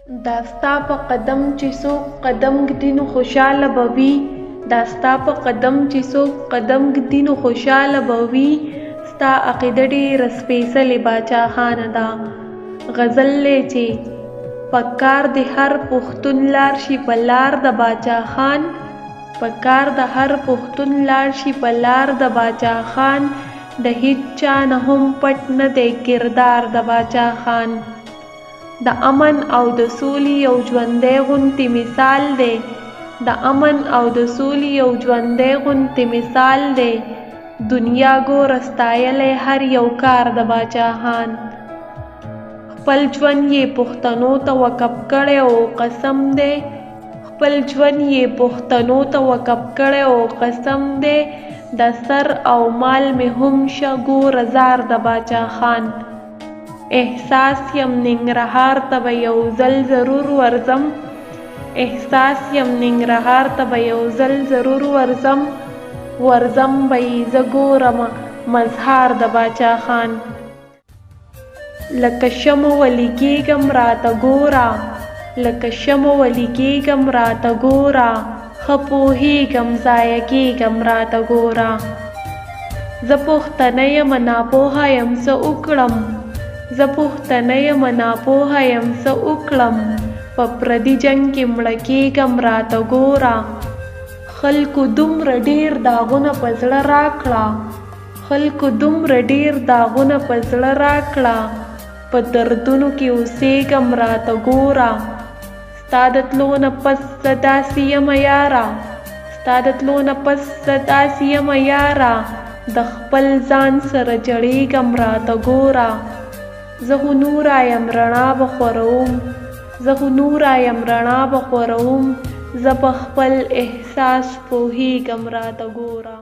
دا ستا په قدم چې څوک قدم ږدي نو خوشاله به وي. دا ستا په قدم چې څوک قدم ږدي نو خوشاله به وي. ستا عقیده ډېره سپېڅلې باچاخانه ده. غزل دی چې په کار د هر پښتون لاړ شي په لار د باچاخان. په کار د هر پښتون لاړ شي په لار د باچاخان. د هیچا نه هم پټ نه دی کردار د باچاخان. د امن او د سولې یو ژوندی غوندې مثال دی. د امن او د سولې یو ژوندی غوندې مثال دی. دنیا ګوره ستایلی هر یو کار د باچاخان. خپل ژوند یې پښتنو ته وقف کړی او قسم دی. خپل ژوند یې پښتنو ته وقف کړی او قسم دی. د سر او مال مې هم شه ګوره زار د باچاخان. احساس یم ننګرهار ته به یو ځل ضرور ورځم. احساس یم ننګرهار ته به یو ځل ضرور ورځم. ورځم به یې زه ګورم مظهار د باچاخان. لکه شمع ولیکېږم راته ګوره. لکه شمع ولیکېږم راته ګوره. ښه پوهېږم ضایع کېږم راته ګوره. زه پښتنه یم ناپوهه یم څه وکړم. زه پښتنه یم ناپوهه یم څه وکړم. په پردي جنګ کې مړه کېږم راته ګوره. خلکو دومره ډېر داغونه په زړه راکړه. خلکو دومره ډېر داغونه په زړه راکړه. په دردونو کې اوسېږم راته ګوره. ستا د تلو نه پس زه داسې یمه یاره. ستا د تلو نه پس زه داسې یمه یاره. د خپل ځان سره جړېږم راته ګوره. زه خو نوره یم رڼا به خوروم. زه خو نوره یم رڼا به خوروم. زه په خپل احساس پوهېږم راته ګوره.